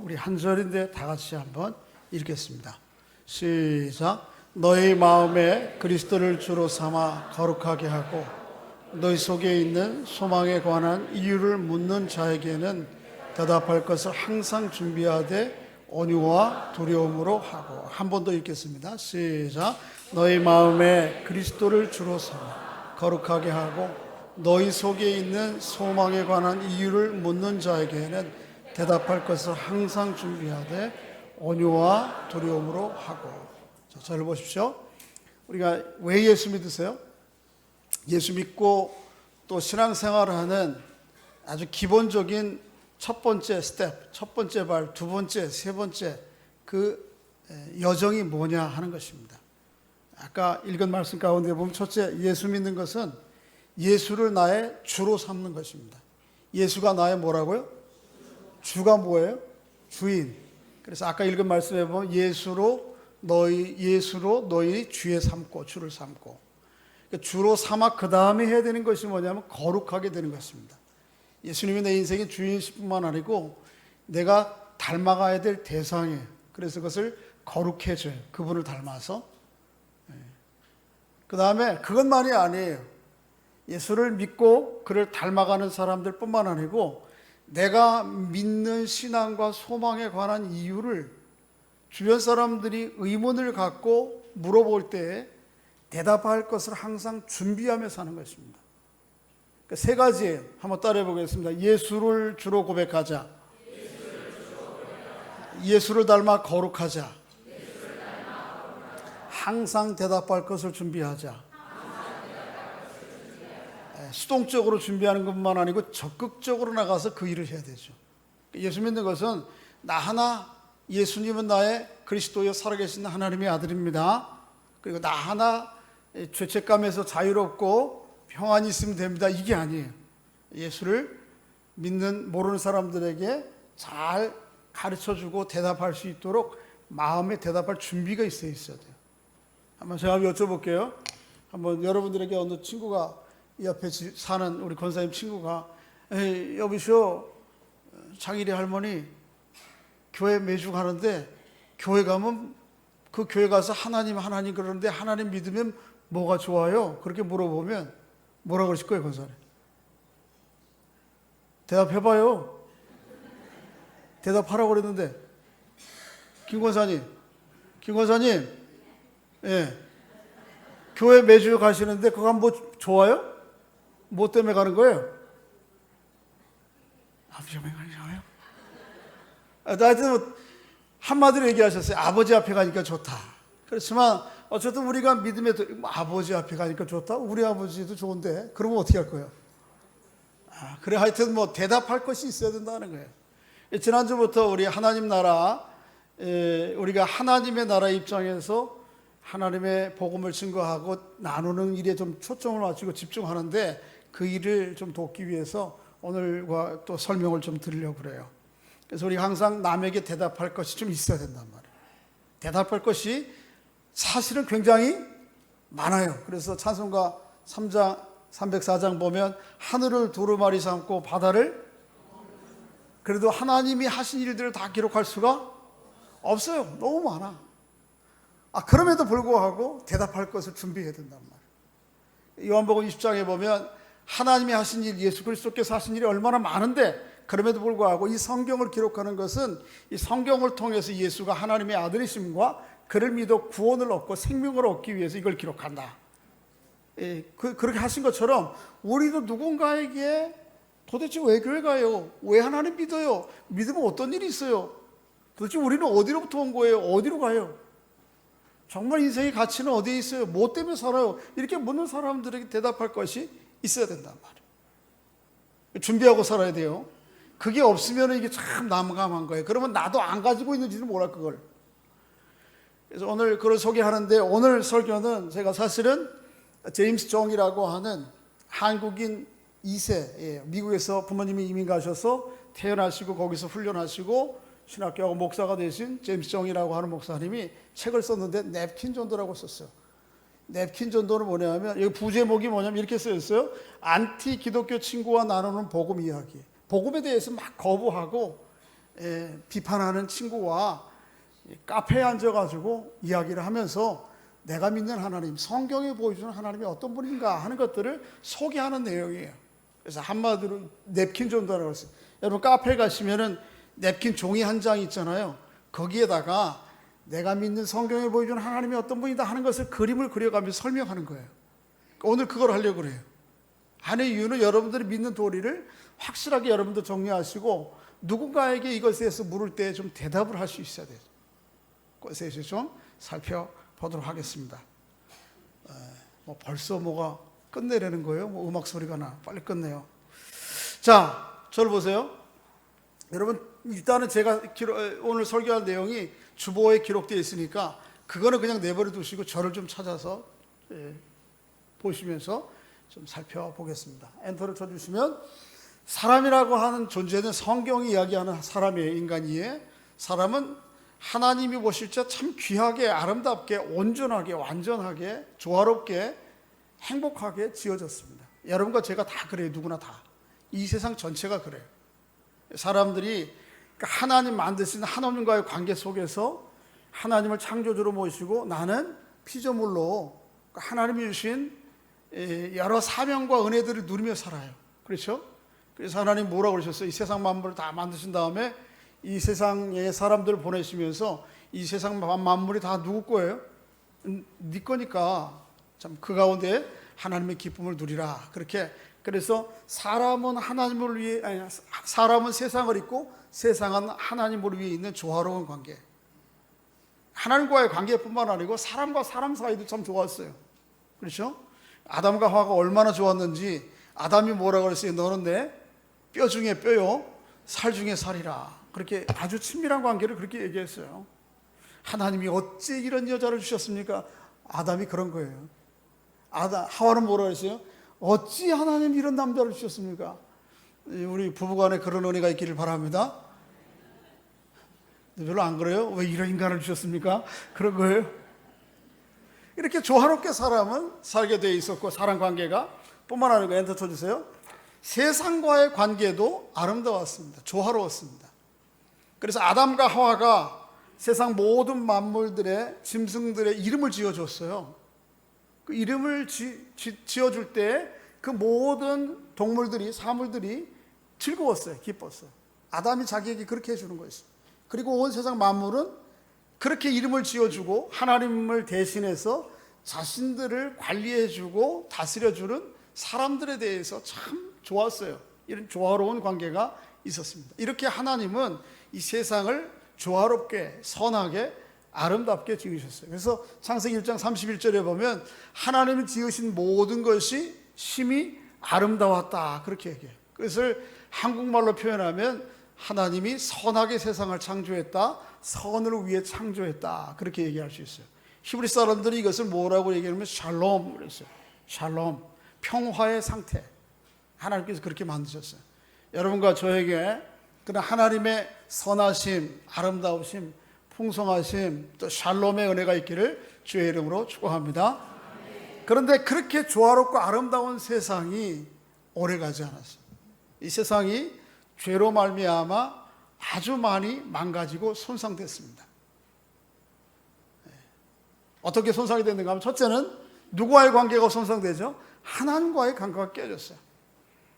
우리 한 절인데 다 같이 한번 읽겠습니다. 시작. 너희 마음에 그리스도를 주로 삼아 거룩하게 하고 너희 속에 있는 소망에 관한 이유를 묻는 자에게는 대답할 것을 항상 준비하되 온유와 두려움으로 하고. 한 번 더 읽겠습니다. 시작. 너희 마음에 그리스도를 주로 삼아 거룩하게 하고 너희 속에 있는 소망에 관한 이유를 묻는 자에게는 대답할 것을 항상 준비하되 온유와 두려움으로 하고. 자, 저를 보십시오. 우리가 왜 예수 믿으세요? 예수 믿고 또 신앙생활을 하는 아주 기본적인 첫 번째 스텝, 첫 번째 발, 두 번째, 세 번째 그 여정이 뭐냐 하는 것입니다. 아까 읽은 말씀 가운데 보면 첫째, 예수 믿는 것은 예수를 나의 주로 삼는 것입니다. 예수가 나의 뭐라고요? 주가 뭐예요? 주인. 그래서 아까 읽은 말씀에 보면 예수로 너희 주에 삼고, 주를 삼고. 그러니까 주로 삼아 그 다음에 해야 되는 것이 뭐냐면 거룩하게 되는 것입니다. 예수님이 내 인생의 주인뿐만 아니고 내가 닮아가야 될 대상이에요. 그래서 그것을 거룩해져요. 그분을 닮아서. 그 다음에 그것만이 아니에요. 예수를 믿고 그를 닮아가는 사람들 뿐만 아니고 내가 믿는 신앙과 소망에 관한 이유를 주변 사람들이 의문을 갖고 물어볼 때에 대답할 것을 항상 준비하며 사는 것입니다. 세 가지예요. 한번 따라해 보겠습니다. 예수를 주로 고백하자. 예수를 닮아 거룩하자. 항상 대답할 것을 준비하자. 수동적으로 준비하는 것만 아니고 적극적으로 나가서 그 일을 해야 되죠. 예수 믿는 것은 나 하나, 예수님은 나의 그리스도여 살아계신 하나님의 아들입니다. 그리고 나 하나 죄책감에서 자유롭고 평안이 있으면 됩니다. 이게 아니에요. 예수를 믿는 모르는 사람들에게 잘 가르쳐주고 대답할 수 있도록 마음에 대답할 준비가 있어야 돼요. 한번 제가 여쭤볼게요. 한번 여러분들에게 어느 친구가 이 옆에 사는 우리 권사님 친구가 여보시오, 장일이 할머니 교회 매주 가는데 교회 가면 그 교회 가서 하나님 그러는데 하나님 믿으면 뭐가 좋아요? 그렇게 물어보면 뭐라 그러실 거예요, 권사님? 대답해봐요. 대답하라고 그랬는데 김 권사님, 예, 교회 매주 가시는데 그거 뭐 좋아요? 뭐 때문에 가는 거예요? 아버지 때문에 가는 거예요? 나한테 뭐 한마디로 얘기하셨어요. 아버지 앞에 가니까 좋다. 그렇지만 어쨌든 우리가 믿음에 아버지 앞에 가니까 좋다. 우리 아버지도 좋은데 그러면 어떻게 할 거예요? 그래 하여튼 뭐 대답할 것이 있어야 된다는 거예요. 지난주부터 우리 하나님 나라, 우리가 하나님의 나라 입장에서 하나님의 복음을 증거하고 나누는 일에 좀 초점을 맞추고 집중하는데 그 일을 좀 돕기 위해서 오늘과 또 설명을 좀 드리려고 그래요. 그래서 우리 항상 남에게 대답할 것이 좀 있어야 된단 말이에요. 대답할 것이 사실은 굉장히 많아요. 그래서 찬송가 3장 304장 보면 하늘을 두루마리 삼고 바다를, 그래도 하나님이 하신 일들을 다 기록할 수가 없어요. 너무 많아. 그럼에도 불구하고 대답할 것을 준비해야 된단 말이에요. 요한복음 20장에 보면 하나님이 하신 일, 예수 그리스도께서 하신 일이 얼마나 많은데 그럼에도 불구하고 이 성경을 기록하는 것은 이 성경을 통해서 예수가 하나님의 아들이심과 그를 믿어 구원을 얻고 생명을 얻기 위해서 이걸 기록한다. 그렇게 하신 것처럼 우리도 누군가에게 도대체 왜 교회 가요? 왜 하나님 믿어요? 믿으면 어떤 일이 있어요? 도대체 우리는 어디로부터 온 거예요? 어디로 가요? 정말 인생의 가치는 어디에 있어요? 뭐 때문에 살아요? 이렇게 묻는 사람들에게 대답할 것이 있어야 된단 말이에요. 준비하고 살아야 돼요. 그게 없으면 이게 참 난감한 거예요. 그러면 나도 안 가지고 있는지는 몰라, 그걸. 그래서 오늘 그걸 소개하는데, 오늘 설교는 제가 사실은 제임스 정이라고 하는 한국인 2세예요. 미국에서 부모님이 이민 가셔서 태어나시고 거기서 훈련하시고 신학교하고 목사가 되신 제임스 정이라고 하는 목사님이 책을 썼는데 냅킨 전도라고 썼어요. 냅킨 전도는 뭐냐면, 여기 부제목이 뭐냐면 이렇게 쓰였어요. 안티 기독교 친구와 나누는 복음 이야기. 복음에 대해서 막 거부하고 비판하는 친구와 카페에 앉아가지고 이야기를 하면서 내가 믿는 하나님, 성경에 보여주는 하나님이 어떤 분인가 하는 것들을 소개하는 내용이에요. 그래서 한마디로 냅킨 전달을 했어요. 여러분 카페에 가시면은 냅킨 종이 한 장 있잖아요. 거기에다가 내가 믿는 성경에 보여주는 하나님이 어떤 분이다 하는 것을 그림을 그려가면서 설명하는 거예요. 오늘 그걸 하려고 그래요. 하는 이유는 여러분들이 믿는 도리를 확실하게 여러분도 정리하시고 누군가에게 이것에 대해서 물을 때 좀 대답을 할 수 있어야 돼요. 그것에 대해서 좀 살펴보도록 하겠습니다. 벌써 뭐가 끝내려는 거예요? 음악 소리가 나. 빨리 끝내요. 자, 저를 보세요. 여러분 일단은 제가 오늘 설교할 내용이 주보에 기록되어 있으니까 그거는 그냥 내버려 두시고 저를 좀 찾아서 보시면서 좀 살펴보겠습니다. 엔터를 쳐주시면 사람이라고 하는 존재는 성경이 이야기하는 사람이에요. 인간이에요. 사람은 하나님이 보실 때 참 귀하게 아름답게 온전하게 완전하게 조화롭게 행복하게 지어졌습니다. 여러분과 제가 다 그래요. 누구나 다. 이 세상 전체가 그래요. 사람들이 하나님 만드신 하나님과의 관계 속에서 하나님을 창조주로 모시고 나는 피조물로 하나님이 주신 여러 사명과 은혜들을 누리며 살아요. 그렇죠? 그래서 하나님 뭐라고 그러셨어요? 이 세상 만물을 다 만드신 다음에 이 세상에 사람들을 보내시면서 이 세상 만물이 다 누구 거예요? 네 거니까 참 그 가운데 하나님의 기쁨을 누리라. 그렇게 그래서 사람은 하나님을 위해 사람은 세상을 잊고 세상은 하나님을 위해 있는 조화로운 관계. 하나님과의 관계뿐만 아니고 사람과 사람 사이도 참 좋았어요. 그렇죠? 아담과 하와가 얼마나 좋았는지 아담이 뭐라고 그랬어요? 너는 내 뼈 중에 뼈요 살 중에 살이라. 그렇게 아주 친밀한 관계를 그렇게 얘기했어요. 하나님이 어찌 이런 여자를 주셨습니까? 아담이 그런 거예요. 하와는 뭐라고 했어요? 어찌 하나님 이런 남자를 주셨습니까? 우리 부부간에 그런 은혜가 있기를 바랍니다. 별로 안 그래요? 왜 이런 인간을 주셨습니까? 그런 거예요. 이렇게 조화롭게 사람은 살게 돼 있었고 사람 관계가 뿐만 아니고 엔터 쳐주세요. 세상과의 관계도 아름다웠습니다. 조화로웠습니다. 그래서 아담과 하와가 세상 모든 만물들의 짐승들의 이름을 지어줬어요. 그 이름을 지어줄 때 그 모든 동물들이 사물들이 즐거웠어요. 기뻤어요. 아담이 자기에게 그렇게 해주는 거였어요. 그리고 온 세상 만물은 그렇게 이름을 지어주고 하나님을 대신해서 자신들을 관리해주고 다스려주는 사람들에 대해서 참 좋았어요. 이런 조화로운 관계가 있었습니다. 이렇게 하나님은 이 세상을 조화롭게 선하게 아름답게 지으셨어요. 그래서 창세기 1장 31절에 보면 하나님이 지으신 모든 것이 심히 아름다웠다 그렇게 얘기해요. 그것을 한국말로 표현하면 하나님이 선하게 세상을 창조했다, 선을 위해 창조했다 그렇게 얘기할 수 있어요. 히브리 사람들이 이것을 뭐라고 얘기하면 샬롬 그랬어요. 샬롬, 평화의 상태. 하나님께서 그렇게 만드셨어요. 여러분과 저에게 그런 하나님의 선하심, 아름다우심, 풍성하심, 또 샬롬의 은혜가 있기를 주의 이름으로 축복합니다. 그런데 그렇게 조화롭고 아름다운 세상이 오래가지 않았어요. 이 세상이 죄로 말미암아 아주 많이 망가지고 손상됐습니다. 어떻게 손상이 됐는가 하면 첫째는 누구와의 관계가 손상되죠? 하나님과의 관계가 깨졌어요.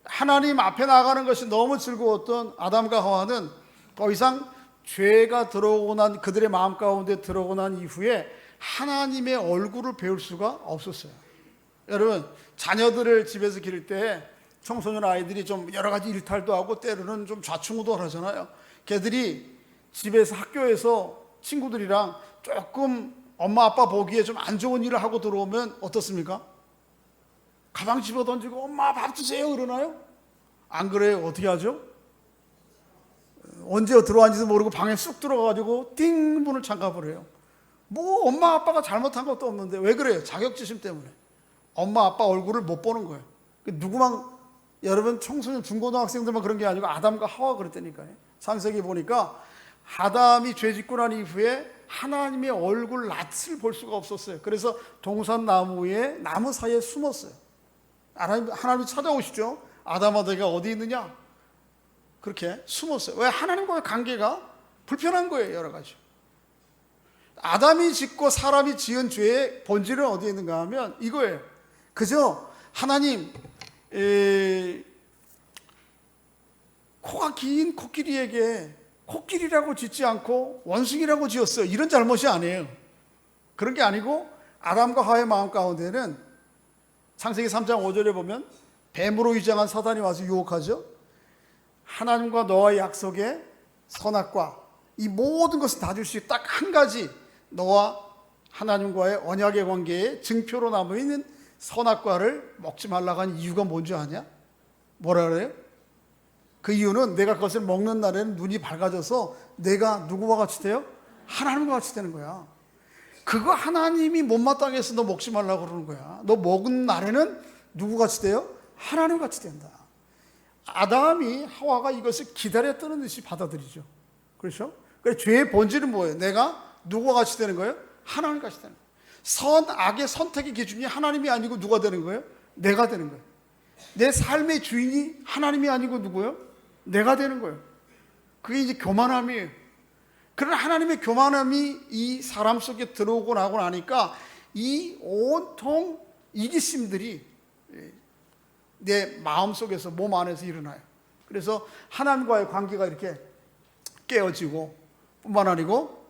하나님 앞에 나가는 것이 너무 즐거웠던 아담과 하와는 더 이상 죄가 들어오고 난 그들의 마음 가운데 들어오고 난 이후에 하나님의 얼굴을 배울 수가 없었어요. 여러분 자녀들을 집에서 기를 때 청소년 아이들이 좀 여러 가지 일탈도 하고 때로는 좀 좌충우돌하잖아요. 걔들이 집에서 학교에서 친구들이랑 조금 엄마 아빠 보기에 좀 안 좋은 일을 하고 들어오면 어떻습니까? 가방 집어 던지고 엄마 밥 주세요 그러나요? 안 그래요? 어떻게 하죠? 언제 들어왔는지도 모르고 방에 쑥 들어가가지고 띵 문을 잠가버려요. 뭐 엄마 아빠가 잘못한 것도 없는데 왜 그래요? 자격지심 때문에 엄마 아빠 얼굴을 못 보는 거예요. 누구만 여러분 청소년 중고등학생들만 그런 게 아니고 아담과 하와 그랬다니까요. 창세기 보니까 아담이 죄 짓고 난 이후에 하나님의 얼굴 낯을 볼 수가 없었어요. 그래서 동산 나무에 나무 사이에 숨었어요. 하나님이 찾아오시죠. 아담아 너희가 어디 있느냐? 그렇게 숨었어요. 왜? 하나님과의 관계가 불편한 거예요. 여러 가지. 아담이 짓고 사람이 지은 죄의 본질은 어디에 있는가 하면 이거예요. 그저 하나님 코가 긴 코끼리에게 코끼리라고 짓지 않고 원숭이라고 지었어요. 이런 잘못이 아니에요. 그런 게 아니고 아담과 하와의 마음 가운데는 창세기 3장 5절에 보면 뱀으로 위장한 사단이 와서 유혹하죠. 하나님과 너와의 약속의 선악과 이 모든 것을 다 줄 수 있는 딱 한 가지, 너와 하나님과의 언약의 관계에 증표로 남아있는 선악과를 먹지 말라고 한 이유가 뭔지 아냐? 뭐라 그래요? 그 이유는 내가 그것을 먹는 날에는 눈이 밝아져서 내가 누구와 같이 돼요? 하나님과 같이 되는 거야. 그거 하나님이 못마땅해 해서 너 먹지 말라고 그러는 거야. 너 먹은 날에는 누구 같이 돼요? 하나님 같이 된다. 아담이 하와가 이것을 기다렸다는 듯이 받아들이죠. 그렇죠? 그래서 죄의 본질은 뭐예요? 내가 누구와 같이 되는 거예요? 하나님 같이 되는 거예요. 선, 악의 선택의 기준이 하나님이 아니고 누가 되는 거예요? 내가 되는 거예요. 내 삶의 주인이 하나님이 아니고 누구예요? 내가 되는 거예요. 그게 이제 교만함이에요. 그런 하나님의 교만함이 이 사람 속에 들어오고 나고 나니까 이 온통 이기심들이 내 마음 속에서, 몸 안에서 일어나요. 그래서 하나님과의 관계가 이렇게 깨어지고 뿐만 아니고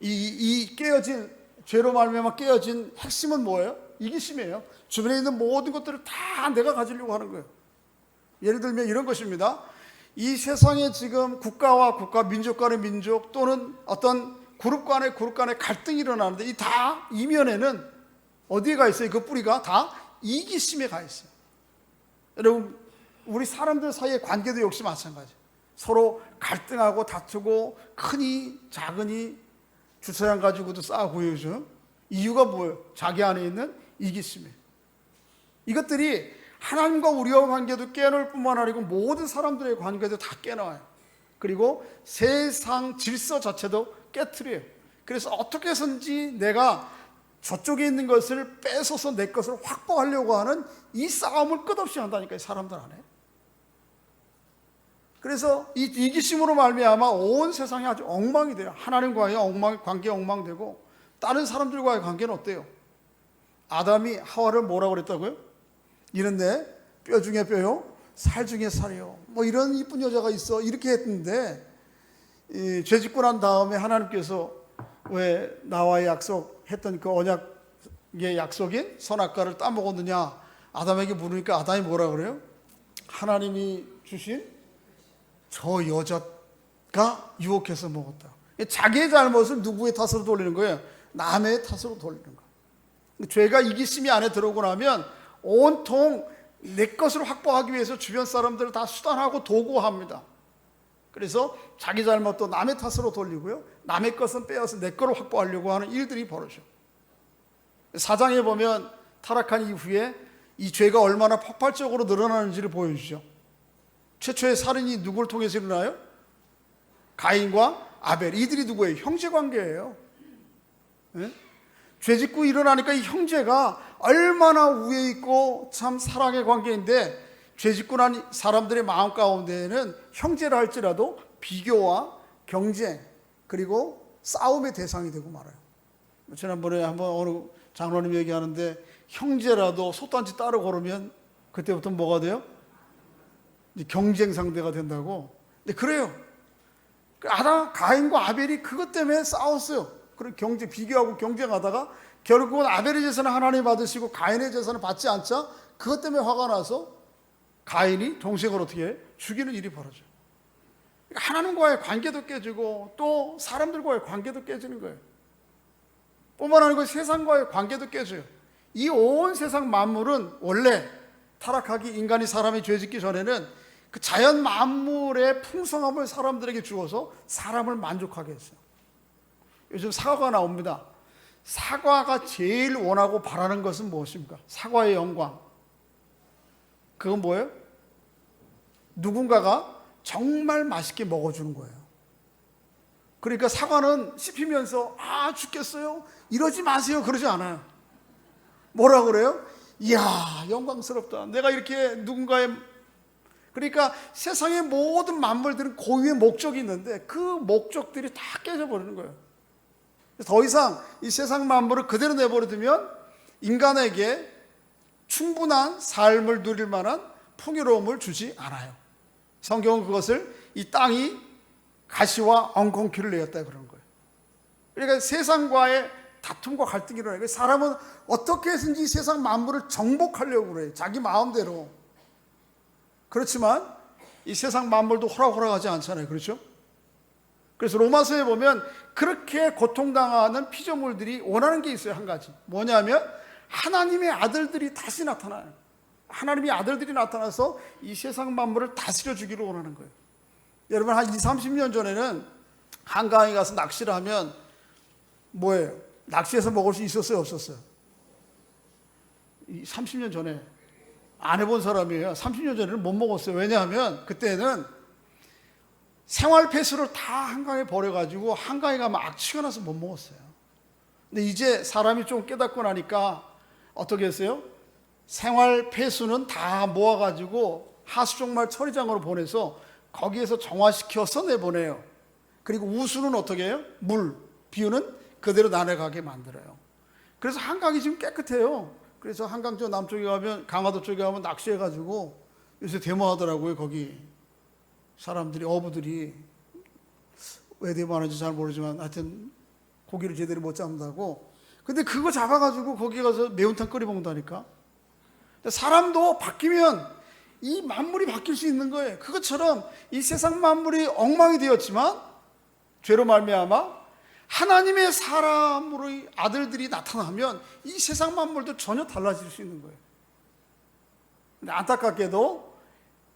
이 깨어진, 죄로 말미암아 깨어진 핵심은 뭐예요? 이기심이에요. 주변에 있는 모든 것들을 다 내가 가지려고 하는 거예요. 예를 들면 이런 것입니다. 이 세상에 지금 국가와 국가, 민족 간의 민족 또는 어떤 그룹 간의 갈등이 일어나는데 이 다 이면에는 어디에 가 있어요? 그 뿌리가 다 이기심에 가 있어요. 여러분, 우리 사람들 사이의 관계도 역시 마찬가지. 서로 갈등하고 다투고 크니 작으니 주차장 가지고도 싸우고요. 요즘 이유가 뭐예요? 자기 안에 있는 이기심이에요. 이것들이 하나님과 우리와 관계도 깨어날 뿐만 아니고 모든 사람들의 관계도 다 깨어나요. 그리고 세상 질서 자체도 깨트려요. 그래서 어떻게 해서든지 내가 저쪽에 있는 것을 뺏어서 내 것을 확보하려고 하는 이 싸움을 끝없이 한다니까요. 사람들 안에. 그래서 이 이기심으로 말미암아 온 세상이 아주 엉망이 돼요. 하나님과의 관계 엉망되고 다른 사람들과의 관계는 어때요? 아담이 하와를 뭐라고 그랬다고요? 이는 내 뼈 중에 뼈요, 살 중에 살이요. 뭐 이런 이쁜 여자가 있어. 이렇게 했는데 죄 짓고 난 다음에 하나님께서 왜 나와의 약속했던 그 언약의 약속인 선악과를 따먹었느냐 아담에게 물으니까 아담이 뭐라 그래요? 하나님이 주신 저 여자가 유혹해서 먹었다. 자기의 잘못을 누구의 탓으로 돌리는 거예요? 남의 탓으로 돌리는 거예요. 죄가 이기심이 안에 들어오고 나면 온통 내 것을 확보하기 위해서 주변 사람들을 다 수단하고 도구합니다. 그래서 자기 잘못도 남의 탓으로 돌리고요. 남의 것은 빼앗아 내 거를 확보하려고 하는 일들이 벌어져. 사장에 보면 타락한 이후에 이 죄가 얼마나 폭발적으로 늘어나는지를 보여주죠. 최초의 살인이 누구를 통해서 일어나요? 가인과 아벨. 이들이 누구예요? 형제관계예요. 네? 죄 짓고 일어나니까 이 형제가 얼마나 위에 있고 참 사랑의 관계인데 죄 짓고 난 사람들의 마음 가운데에는 형제라 할지라도 비교와 경쟁 그리고 싸움의 대상이 되고 말아요. 지난번에 한번 어느 장로님 얘기하는데 형제라도 솥단지 따로 걸으면 그때부터 뭐가 돼요? 경쟁 상대가 된다고. 근데 그래요. 아담, 가인과 아벨이 그것 때문에 싸웠어요. 그런 비교하고 경쟁하다가 결국은 아벨의 제사는 하나님 받으시고 가인의 제사는 받지 않자 그것 때문에 화가 나서 가인이 동생을 어떻게 해? 죽이는 일이 벌어져요. 그러니까 하나님과의 관계도 깨지고 또 사람들과의 관계도 깨지는 거예요. 뿐만 아니고 세상과의 관계도 깨져요. 이 온 세상 만물은 원래 타락하기 인간이 사람이 죄짓기 전에는 그 자연 만물의 풍성함을 사람들에게 주어서 사람을 만족하게 했어요. 요즘 사과가 나옵니다. 사과가 제일 원하고 바라는 것은 무엇입니까? 사과의 영광. 그건 뭐예요? 누군가가 정말 맛있게 먹어주는 거예요. 그러니까 사과는 씹히면서 아 죽겠어요? 이러지 마세요. 그러지 않아요. 뭐라 그래요? 이야 영광스럽다. 내가 이렇게 누군가의 그러니까 세상의 모든 만물들은 고유의 목적이 있는데 그 목적들이 다 깨져버리는 거예요. 더 이상 이 세상 만물을 그대로 내버려두면 인간에게 충분한 삶을 누릴 만한 풍요로움을 주지 않아요. 성경은 그것을 이 땅이 가시와 엉겅퀴를 내었다 그러는 거예요. 그러니까 세상과의 다툼과 갈등이 일어나요. 사람은 어떻게 해서든지 이 세상 만물을 정복하려고 그래요. 자기 마음대로. 그렇지만 이 세상 만물도 호락호락하지 않잖아요. 그렇죠? 그래서 로마서에 보면 그렇게 고통당하는 피조물들이 원하는 게 있어요. 한 가지. 뭐냐면 하나님의 아들들이 다시 나타나요. 하나님의 아들들이 나타나서 이 세상 만물을 다스려 주기를 원하는 거예요. 여러분 한 20, 30년 전에는 한강에 가서 낚시를 하면 뭐예요? 낚시해서 먹을 수 있었어요? 없었어요? 30년 전에 안 해본 사람이에요. 30년 전에는 못 먹었어요. 왜냐하면 그때는 생활 폐수를 다 한강에 버려가지고 한강에 가면 악취가 나서 못 먹었어요. 근데 이제 사람이 좀 깨닫고 나니까 어떻게 했어요? 생활 폐수는 다 모아가지고 하수종말 처리장으로 보내서 거기에서 정화시켜서 내보내요. 그리고 우수는 어떻게 해요? 물, 비유는 그대로 나눠가게 만들어요. 그래서 한강이 지금 깨끗해요. 그래서 한강 저 남쪽에 가면, 강화도 쪽에 가면 낚시해가지고 요새 데모하더라고요. 거기 사람들이, 어부들이. 왜 데모하는지 잘 모르지만 하여튼 고기를 제대로 못 잡는다고. 근데 그거 잡아가지고 거기 가서 매운탕 끓여 먹는다니까. 사람도 바뀌면 이 만물이 바뀔 수 있는 거예요. 그것처럼 이 세상 만물이 엉망이 되었지만 죄로 말미암아 하나님의 사람으로의 아들들이 나타나면 이 세상 만물도 전혀 달라질 수 있는 거예요. 근데 안타깝게도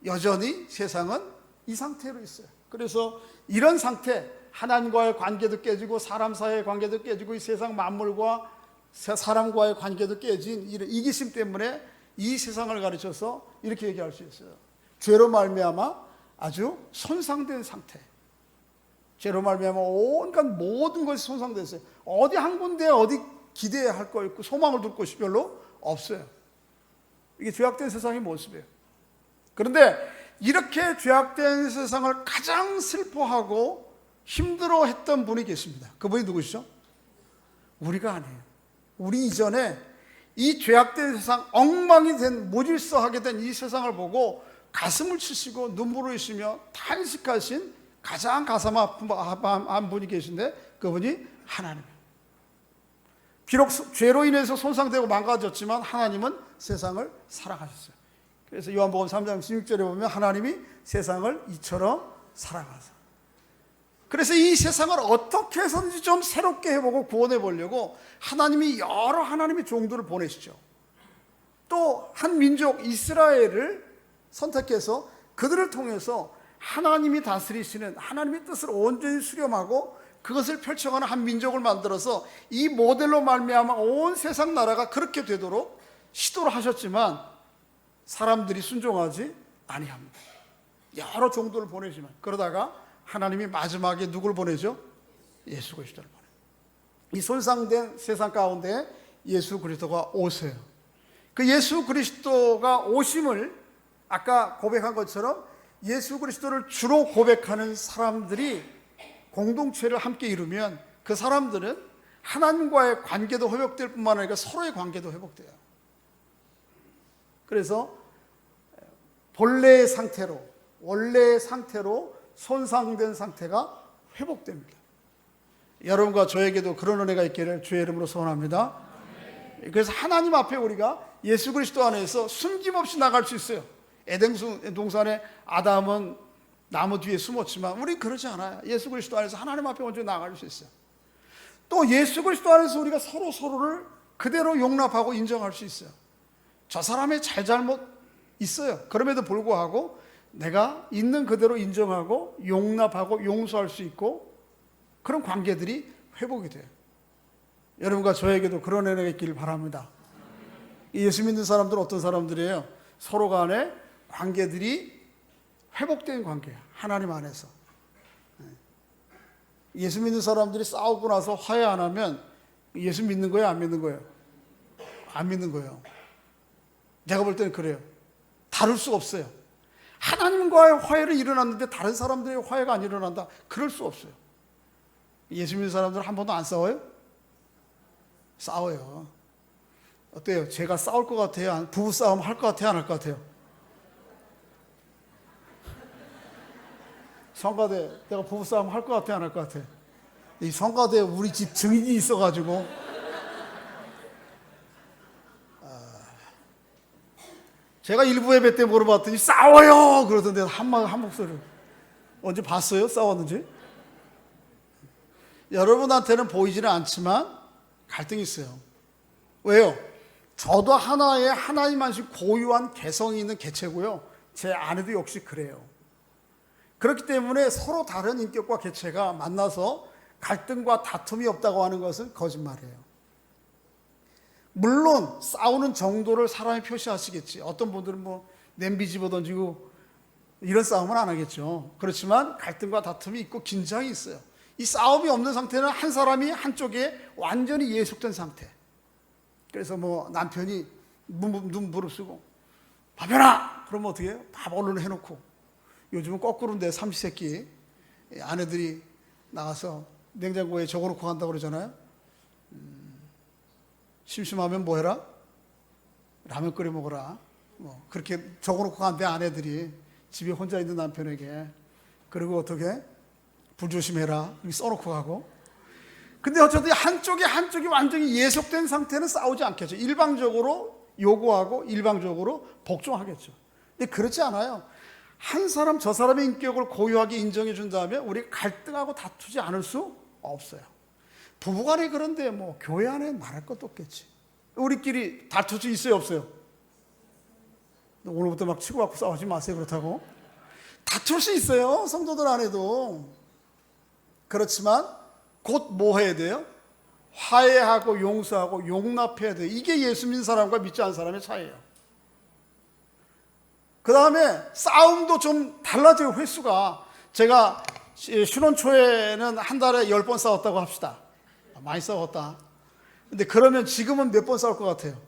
여전히 세상은 이 상태로 있어요. 그래서 이런 상태, 하나님과의 관계도 깨지고 사람 사이의 관계도 깨지고 이 세상 만물과 사람과의 관계도 깨진 이런 이기심 때문에 이 세상을 가르쳐서 이렇게 얘기할 수 있어요. 죄로 말미암아 아주 손상된 상태. 죄로 말미암아 온갖 모든 것이 손상됐어요. 어디 한 군데 어디 기대야 할 거 있고 소망을 둘 곳이 별로 없어요. 이게 죄악된 세상의 모습이에요. 그런데 이렇게 죄악된 세상을 가장 슬퍼하고 힘들어했던 분이 계십니다. 그분이 누구시죠? 우리가 아니에요. 우리 이전에 이 죄악된 세상, 엉망이 된, 무질서하게 된 이 세상을 보고 가슴을 치시고 눈물을 흘리시며 탄식하신 가장 가슴 아픈 한 분이 계신데 그분이 하나님이에요. 비록 죄로 인해서 손상되고 망가졌지만 하나님은 세상을 사랑하셨어요. 그래서 요한복음 3장 16절에 보면 하나님이 세상을 이처럼 사랑하사. 그래서 이 세상을 어떻게 해서든지 좀 새롭게 해보고 구원해 보려고 하나님이 여러 하나님의 종들을 보내시죠. 또 한 민족 이스라엘을 선택해서 그들을 통해서 하나님이 다스리시는 하나님의 뜻을 온전히 수렴하고 그것을 펼쳐가는 한 민족을 만들어서 이 모델로 말미암아 온 세상 나라가 그렇게 되도록 시도를 하셨지만 사람들이 순종하지 아니합니다. 여러 종들을 보내지만 그러다가 하나님이 마지막에 누굴 보내죠? 예수 그리스도를 보내요. 이 손상된 세상 가운데 예수 그리스도가 오세요. 그 예수 그리스도가 오심을 아까 고백한 것처럼 예수 그리스도를 주로 고백하는 사람들이 공동체를 함께 이루면 그 사람들은 하나님과의 관계도 회복될 뿐만 아니라 서로의 관계도 회복돼요. 그래서 본래의 상태로, 원래의 상태로 손상된 상태가 회복됩니다. 여러분과 저에게도 그런 은혜가 있기를 주의 이름으로 소원합니다. 그래서 하나님 앞에 우리가 예수 그리스도 안에서 숨김없이 나갈 수 있어요. 에덴 동산에 아담은 나무 뒤에 숨었지만 우리 그러지 않아요. 예수 그리스도 안에서 하나님 앞에 먼저 나갈 수 있어요. 또 예수 그리스도 안에서 우리가 서로를 그대로 용납하고 인정할 수 있어요. 저 사람의 잘잘못 있어요. 그럼에도 불구하고 내가 있는 그대로 인정하고 용납하고 용서할 수 있고 그런 관계들이 회복이 돼요. 여러분과 저에게도 그런 은혜가 있기를 바랍니다. 예수 믿는 사람들은 어떤 사람들이에요? 서로 간에 관계들이 회복된 관계예요. 하나님 안에서. 예수 믿는 사람들이 싸우고 나서 화해 안 하면 예수 믿는 거예요? 안 믿는 거예요? 안 믿는 거예요. 내가 볼 때는 그래요. 다룰 수 없어요. 하나님과의 화해를 일어났는데 다른 사람들의 화해가 안 일어난다. 그럴 수 없어요. 예수 믿는 사람들은 한 번도 안 싸워요? 싸워요. 어때요? 제가 싸울 것 같아요? 부부싸움 할 것 같아요? 안 할 것 같아요? 성가대 내가 부부싸움 할 것 같아요? 안 할 것 같아요? 이 성가대에 우리 집 증인이 있어가지고 제가 일부 예배 때 물어봤더니 싸워요 그러던데 한 목소리로. 언제 봤어요? 싸웠는지? 여러분한테는 보이지는 않지만 갈등이 있어요. 왜요? 저도 하나의 하나님 안식 고유한 개성이 있는 개체고요. 제 아내도 역시 그래요. 그렇기 때문에 서로 다른 인격과 개체가 만나서 갈등과 다툼이 없다고 하는 것은 거짓말이에요. 물론 싸우는 정도를 사람이 표시하시겠지. 어떤 분들은 뭐 냄비 집어 던지고 이런 싸움은 안 하겠죠. 그렇지만 갈등과 다툼이 있고 긴장이 있어요. 이 싸움이 없는 상태는 한 사람이 한쪽에 완전히 예속된 상태. 그래서 뭐 남편이 눈 부릅쓰고 밥 해라! 그러면 어떻게 해요? 밥 얼른 해놓고. 요즘은 거꾸로인데 삼시세끼 아내들이 나가서 냉장고에 적어놓고 간다고 그러잖아요. 심심하면 뭐 해라? 라면 끓여 먹어라. 뭐 그렇게 적어놓고 간대 아내들이 집에 혼자 있는 남편에게. 그리고 어떻게? 불조심해라. 이렇게 써놓고 가고. 근데 어쨌든 한쪽이 완전히 예속된 상태는 싸우지 않겠죠. 일방적으로 요구하고 일방적으로 복종하겠죠. 근데 그렇지 않아요. 한 사람 저 사람의 인격을 고유하게 인정해 준 다음에 우리 갈등하고 다투지 않을 수 없어요. 부부간에 그런데 뭐 교회 안에 말할 것도 없겠지. 우리끼리 다툴 수 있어요, 없어요? 오늘부터 막 치고받고 싸우지 마세요. 그렇다고 다툴 수 있어요, 성도들 안에도. 그렇지만 곧 뭐 해야 돼요? 화해하고 용서하고 용납해야 돼요. 이게 예수 믿는 사람과 믿지 않는 사람의 차이예요. 그 다음에 싸움도 좀 달라져요, 횟수가. 제가 신혼 초에는 한 달에 10번 싸웠다고 합시다. 많이 싸웠다. 근데 그러면 지금은 몇 번 싸울 것 같아요?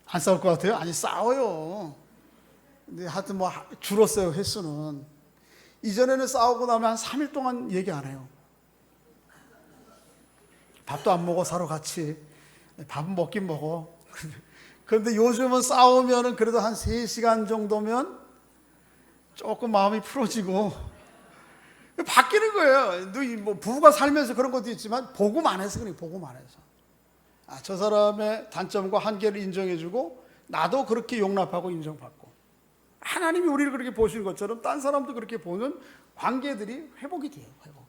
안 싸울 것 같아요? 아니, 싸워요. 근데 하여튼 뭐 줄었어요, 횟수는. 이전에는 싸우고 나면 한 3일 동안 얘기 안 해요. 밥도 안 먹어, 서로 같이. 밥은 먹긴 먹어. 그런데 요즘은 싸우면은 그래도 한 3시간 정도면 조금 마음이 풀어지고 바뀌는 거예요. 뭐 부부가 살면서 그런 것도 있지만 복음 안에서 그래, 복음 안에서. 저 사람의 단점과 한계를 인정해주고 나도 그렇게 용납하고 인정받고 하나님이 우리를 그렇게 보시는 것처럼 딴 사람도 그렇게 보는 관계들이 회복이 돼요. 회복.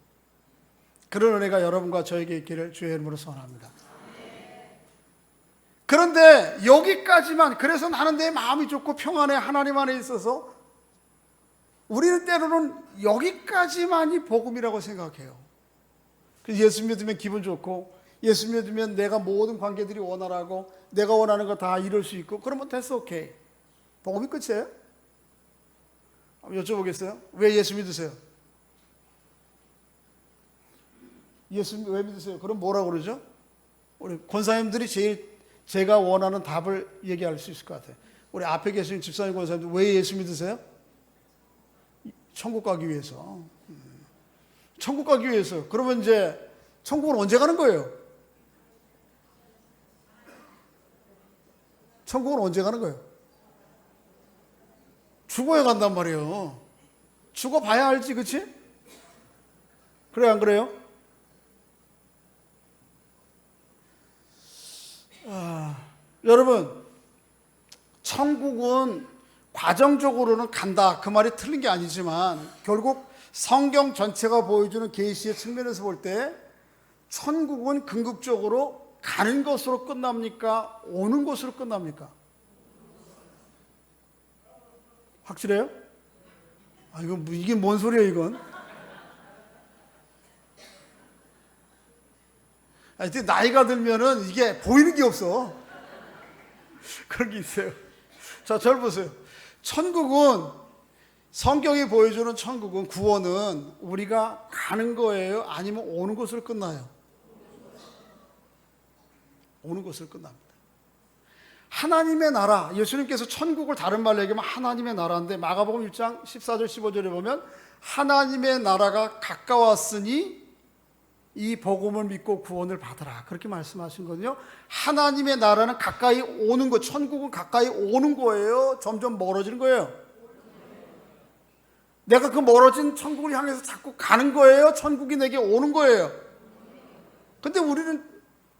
그런 은혜가 여러분과 저에게 있기를 주의 이름으로 소원합니다. 그런데 여기까지만, 그래서 나는 내 마음이 좋고 평안해 하나님 안에 있어서 우리는 때로는 여기까지만이 복음이라고 생각해요. 예수 믿으면 기분 좋고 예수 믿으면 내가 모든 관계들이 원활하고 내가 원하는 거 다 이룰 수 있고 그러면 됐어, 오케이. 복음이 끝이에요? 여쭤보겠어요? 왜 예수 믿으세요? 예수 왜 믿으세요? 그럼 뭐라고 그러죠? 우리 권사님들이 제가 원하는 답을 얘기할 수 있을 것 같아요. 우리 앞에 계신 집사님 권사님들 왜 예수 믿으세요? 천국 가기 위해서. 천국 가기 위해서. 그러면 이제 천국은 언제 가는 거예요? 천국은 언제 가는 거예요? 죽어야 간단 말이에요. 죽어봐야 알지, 그치? 그래, 안 그래요? 여러분, 천국은 과정적으로는 간다, 그 말이 틀린 게 아니지만 결국 성경 전체가 보여주는 계시의 측면에서 볼 때 천국은 궁극적으로 가는 것으로 끝납니까? 오는 것으로 끝납니까? 확실해요? 이게 뭔 소리예요, 이건? 하여튼 나이가 들면은 이게 보이는 게 없어. 그런 게 있어요. 자, 저를 보세요. 천국은, 성경이 보여주는 천국은, 구원은 우리가 가는 거예요? 아니면 오는 것으로 끝나요? 오는 것으로 끝납니다. 하나님의 나라, 예수님께서 천국을 다른 말로 얘기하면 하나님의 나라인데 마가복음 1장 14절 15절에 보면 하나님의 나라가 가까웠으니 이 복음을 믿고 구원을 받으라, 그렇게 말씀하신 거거든요. 하나님의 나라는 가까이 오는 거, 천국은 가까이 오는 거예요? 점점 멀어지는 거예요? 내가 그 멀어진 천국을 향해서 자꾸 가는 거예요? 천국이 내게 오는 거예요? 근데 우리는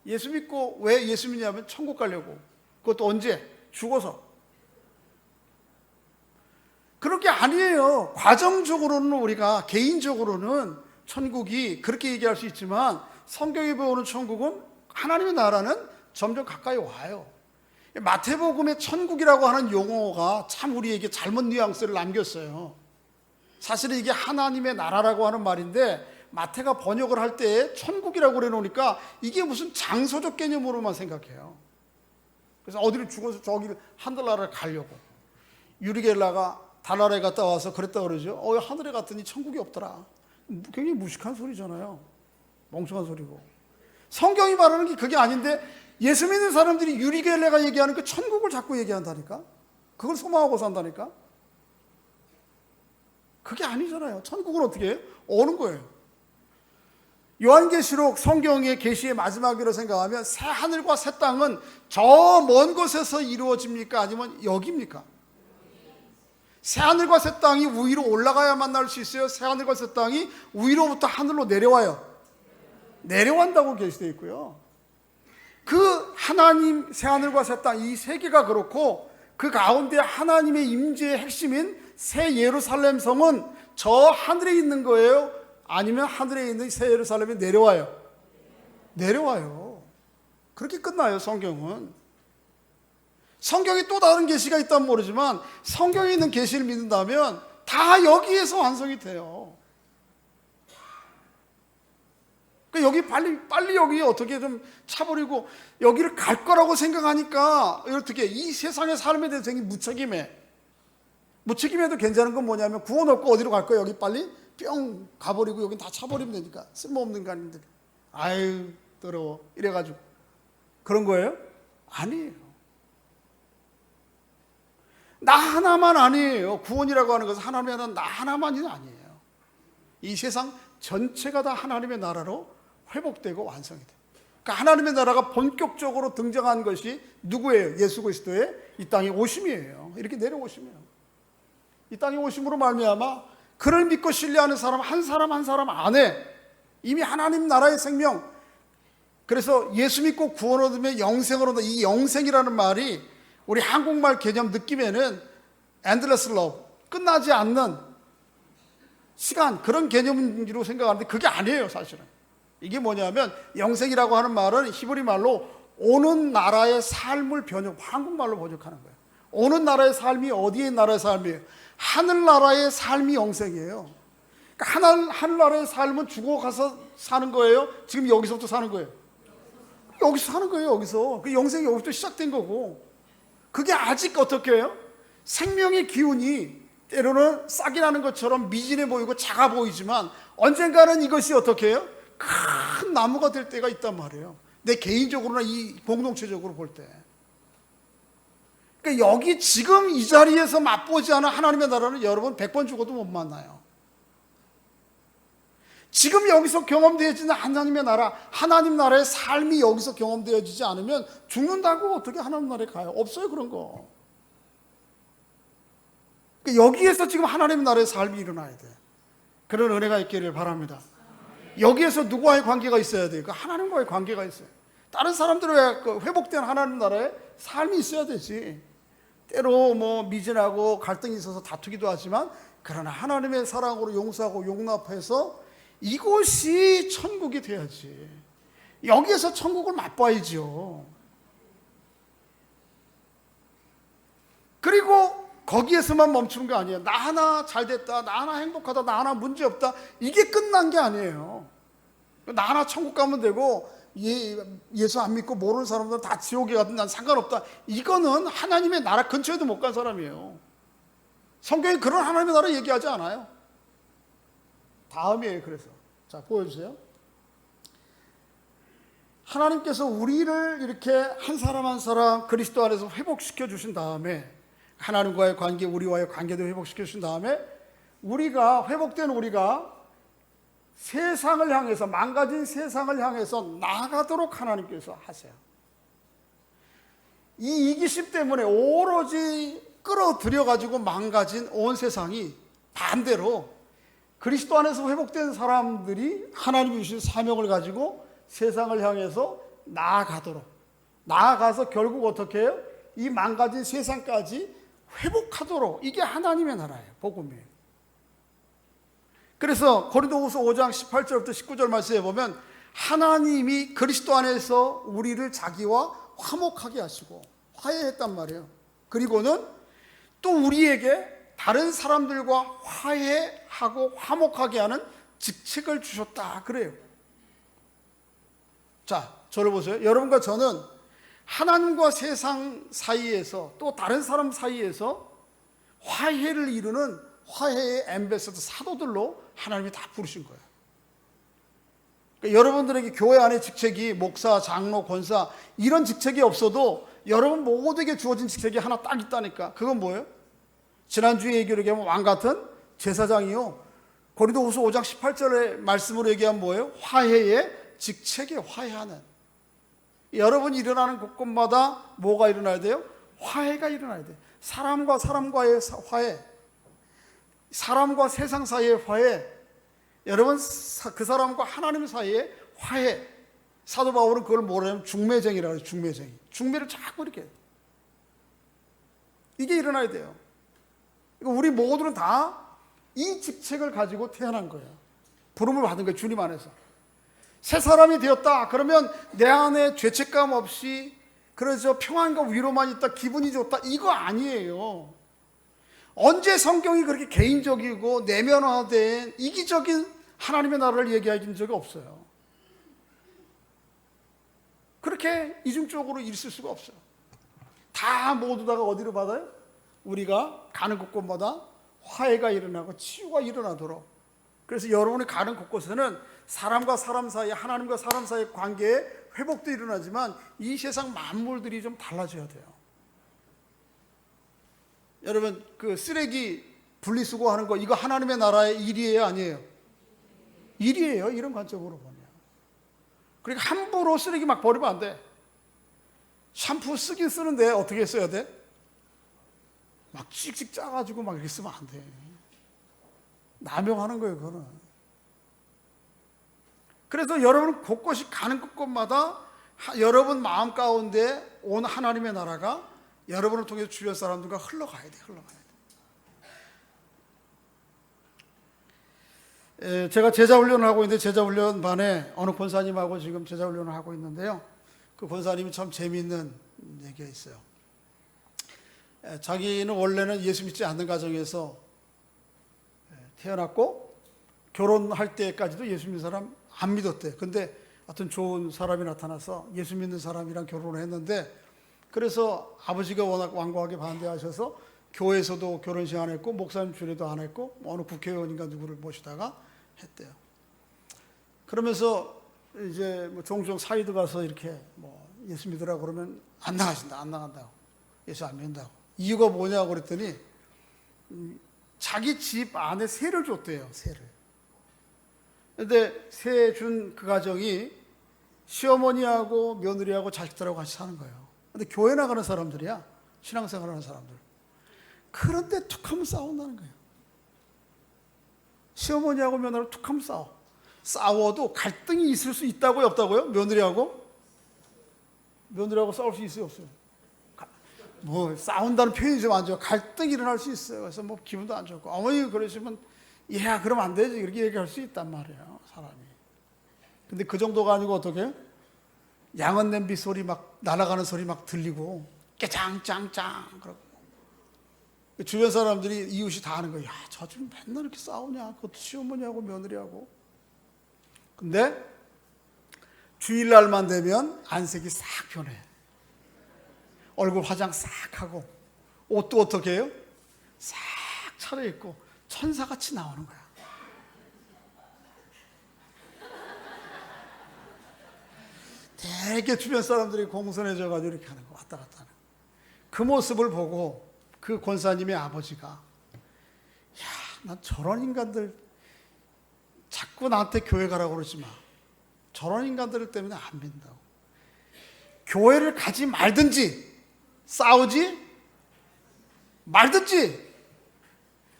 예수 믿고 왜 예수 믿냐면 천국 가려고. 그것도 언제? 죽어서. 그런 게 아니에요. 과정적으로는 우리가 개인적으로는 천국이 그렇게 얘기할 수 있지만 성경에 보는 천국은, 하나님의 나라는 점점 가까이 와요. 마태복음의 천국이라고 하는 용어가 참 우리에게 잘못 뉘앙스를 남겼어요. 사실은 이게 하나님의 나라라고 하는 말인데 마태가 번역을 할 때 천국이라고 그래 놓으니까 이게 무슨 장소적 개념으로만 생각해요. 그래서 어디를 죽어서 저기를 하늘나라를 가려고. 유리겔라가 달나라에 갔다 와서 그랬다 그러죠. 하늘에 갔더니 천국이 없더라. 굉장히 무식한 소리잖아요. 멍청한 소리고. 성경이 말하는 게 그게 아닌데 예수 믿는 사람들이 유리겔라가 얘기하는 그 천국을 자꾸 얘기한다니까. 그걸 소망하고 산다니까. 그게 아니잖아요. 천국은 어떻게 해요? 오는 거예요. 요한계시록 성경의 계시의 마지막이라고 생각하면 새 하늘과 새 땅은 저 먼 곳에서 이루어집니까? 아니면 여기입니까? 새 하늘과 새 땅이 위로 올라가야 만날 수 있어요? 새 하늘과 새 땅이 위로부터 하늘로 내려와요? 내려간다고 계시되어 있고요. 그 하나님, 새 하늘과 새 땅, 이 세 개가 그렇고 그 가운데 하나님의 임재의 핵심인 새 예루살렘 성은 저 하늘에 있는 거예요? 아니면 하늘에 있는 새 예루살렘이 내려와요? 내려와요. 그렇게 끝나요. 성경은. 성경이 또 다른 계시가 있다면 모르지만 성경에 있는 계시를 믿는다면 다 여기에서 완성이 돼요. 그러니까 여기 빨리 여기 어떻게 좀 차버리고 여기를 갈 거라고 생각하니까 어떻게 이 세상의 삶에 대해서 되게 무책임해. 무책임해도 괜찮은 건 뭐냐면 구원 없고 어디로 갈 거야? 여기 빨리 뿅 가버리고 여긴 다 차버리면 되니까. 쓸모없는 인간인들. 아유 더러워 이래가지고 그런 거예요? 아니에요. 나 하나만 아니에요. 구원이라고 하는 것은 하나님의 나라 나 하나만이 아니에요. 이 세상 전체가 다 하나님의 나라로 회복되고 완성이 돼요. 그러니까 하나님의 나라가 본격적으로 등장한 것이 누구예요? 예수 그리스도의 이 땅에 오심이에요. 이렇게 내려오심이에요. 이 땅에 오심으로 말미암아 그를 믿고 신뢰하는 사람 한 사람 한 사람 안에 이미 하나님 나라의 생명, 그래서 예수 믿고 구원 얻으면 영생을 얻는다. 이 영생이라는 말이 우리 한국말 개념 느낌에는 endless love, 끝나지 않는 시간, 그런 개념으로 생각하는데 그게 아니에요. 사실은 이게 뭐냐면 영생이라고 하는 말은 히브리 말로 오는 나라의 삶을 한국말로 번역하는 거예요. 오는 나라의 삶이 어디의 나라의 삶이에요? 하늘나라의 삶이 영생이에요. 그러니까 하늘나라의 삶은 죽어가서 사는 거예요? 지금 여기서부터 사는 거예요? 여기서 사는 거예요. 여기서. 그 영생이 여기부터 시작된 거고, 그게 아직 어떻게 해요? 생명의 기운이 때로는 싹이 나는 것처럼 미진해 보이고 작아 보이지만 언젠가는 이것이 어떻게 해요? 큰 나무가 될 때가 있단 말이에요. 내 개인적으로나 이 공동체적으로 볼 때. 그러니까 여기 지금 이 자리에서 맛보지 않은 하나님의 나라는 여러분 100번 죽어도 못 만나요. 지금 여기서 경험되어지는 하나님의 나라, 하나님 나라의 삶이 여기서 경험되어지지 않으면 죽는다고 어떻게 하나님 나라에 가요? 없어요, 그런 거. 그러니까 여기에서 지금 하나님 나라의 삶이 일어나야 돼. 그런 은혜가 있기를 바랍니다. 여기에서 누구와의 관계가 있어야 돼요? 하나님과의 관계가 있어요. 다른 사람들의 회복된 하나님 나라의 삶이 있어야 되지. 때로 미진하고 갈등이 있어서 다투기도 하지만 그러나 하나님의 사랑으로 용서하고 용납해서 이곳이 천국이 돼야지. 여기에서 천국을 맛봐야죠. 그리고 거기에서만 멈추는 게 아니에요. 나 하나 잘됐다, 나 하나 행복하다, 나 하나 문제없다, 이게 끝난 게 아니에요. 나 하나 천국 가면 되고 예수 안 믿고 모르는 사람들은 다 지옥에 가든 난 상관없다, 이거는 하나님의 나라 근처에도 못 간 사람이에요. 성경이 그런 하나님의 나라 얘기하지 않아요. 다음이에요. 그래서 자, 보여주세요. 하나님께서 우리를 이렇게 한 사람 한 사람 그리스도 안에서 회복시켜 주신 다음에 하나님과의 관계, 우리와의 관계도 회복시켜 주신 다음에 우리가 회복된 우리가 세상을 향해서 망가진 세상을 향해서 나아가도록 하나님께서 하세요. 이 이기심 때문에 오로지 끌어들여 가지고 망가진 온 세상이 반대로 그리스도 안에서 회복된 사람들이 하나님이 주신 사명을 가지고 세상을 향해서 나아가서 결국 어떻게 해요? 이 망가진 세상까지 회복하도록, 이게 하나님의 나라예요. 복음이에요. 그래서 고린도후서 5장 18절부터 19절 말씀에 보면 하나님이 그리스도 안에서 우리를 자기와 화목하게 하시고 화해했단 말이에요. 그리고는 또 우리에게 다른 사람들과 화해하고 화목하게 하는 직책을 주셨다 그래요. 자, 저를 보세요. 여러분과 저는 하나님과 세상 사이에서 또 다른 사람 사이에서 화해를 이루는 화해의 앰베서더 사도들로 하나님이 다 부르신 거예요. 그러니까 여러분들에게 교회 안에 직책이 목사, 장로, 권사 이런 직책이 없어도 여러분 모두에게 주어진 직책이 하나 딱 있다니까. 그건 뭐예요? 지난주에 얘기를 얘기하면 왕같은 제사장이요. 고린도후서 5장 18절의 말씀으로 얘기하면 뭐예요? 화해의 직책에 화해하는. 여러분이 일어나는 곳곳마다 뭐가 일어나야 돼요? 화해가 일어나야 돼요. 사람과 사람과의 화해, 사람과 세상 사이의 화해, 여러분 그 사람과 하나님 사이의 화해. 사도 바울은 그걸 뭐라냐면 중매쟁이라고 해요. 중매쟁이. 중매를 자꾸 이렇게, 이게 일어나야 돼요. 우리 모두는 다 이 직책을 가지고 태어난 거예요. 부름을 받은 거예요. 주님 안에서. 새 사람이 되었다 그러면 내 안에 죄책감 없이 그래서 평안과 위로만 있다, 기분이 좋다, 이거 아니에요. 언제 성경이 그렇게 개인적이고 내면화된 이기적인 하나님의 나라를 얘기하신 적이 없어요. 그렇게 이중적으로 있을 수가 없어요. 다 모두 다가 어디로 받아요? 우리가 가는 곳곳마다 화해가 일어나고 치유가 일어나도록. 그래서 여러분이 가는 곳곳에는 사람과 사람 사이, 하나님과 사람 사이의 관계에 회복도 일어나지만 이 세상 만물들이 좀 달라져야 돼요. 여러분 그 쓰레기 분리수거하는 거 이거 하나님의 나라의 일이에요, 아니에요? 일이에요. 이런 관점으로 보면. 그러니까 함부로 쓰레기 막 버리면 안 돼. 샴푸 쓰긴 쓰는데 어떻게 써야 돼? 막 찍찍 짜가지고 막 이렇게 쓰면 안 돼. 남용하는 거예요, 그거는. 그래서 여러분 곳곳이 가는 곳곳마다 여러분 마음 가운데 온 하나님의 나라가 여러분을 통해서 주변 사람들과 흘러가야 돼, 흘러가야 돼. 제가 제자 훈련을 하고 있는데 제자 훈련반에 어느 권사님하고 지금 제자 훈련을 하고 있는데요. 그 권사님이 참 재미있는 얘기가 있어요. 자기는 원래는 예수 믿지 않는 가정에서 태어났고 결혼할 때까지도 예수 믿는 사람 안 믿었대. 근데 하여튼 좋은 사람이 나타나서 예수 믿는 사람이랑 결혼을 했는데, 그래서 아버지가 워낙 완고하게 반대하셔서 교회에서도 결혼식 안 했고 목사님 주례도 안 했고 어느 국회의원인가 누구를 모시다가 했대요. 그러면서 이제 뭐 종종 사이도 가서 이렇게 뭐 예수 믿으라고 그러면 안 나가신다, 안 나간다고, 예수 안 믿는다고. 이유가 뭐냐고 그랬더니 자기 집 안에 세를 줬대요, 세를. 근데 세 준 그 가정이 시어머니하고 며느리하고 자식들하고 같이 사는 거예요. 근데 교회 나가는 사람들이야, 신앙생활 하는 사람들. 그런데 툭 하면 싸운다는 거예요. 시어머니하고 며느리하고 툭 하면 싸워도 갈등이 있을 수 있다고요, 없다고요? 며느리하고 싸울 수 있어요, 없어요? 뭐 싸운다는 표현이 좀 안 좋아. 갈등이 일어날 수 있어요. 그래서 뭐 기분도 안 좋고, 어머니 그러시면 야 그럼 안 되지, 이렇게 얘기할 수 있단 말이에요, 사람이. 근데 그 정도가 아니고 어떻게 해요? 양은 냄비 소리 막 날아가는 소리 막 들리고 깨장짱짱 그러고 주변 사람들이 이웃이 다 하는 거예요. 야, 저 집 맨날 이렇게 싸우냐, 그것도 시어머니하고 며느리하고. 근데 주일날만 되면 안색이 싹 변해. 얼굴 화장 싹 하고 옷도 어떻게 해요? 싹 차려입고 천사같이 나오는 거야. 되게 주변 사람들이 공손해져 가지고 이렇게 하는 거, 왔다 갔다 하는 거. 그 모습을 보고 그 권사님의 아버지가, 야, 난 저런 인간들 자꾸 나한테 교회 가라고 그러지 마. 저런 인간들 때문에 안 믿는다고. 교회를 가지 말든지 싸우지 말든지.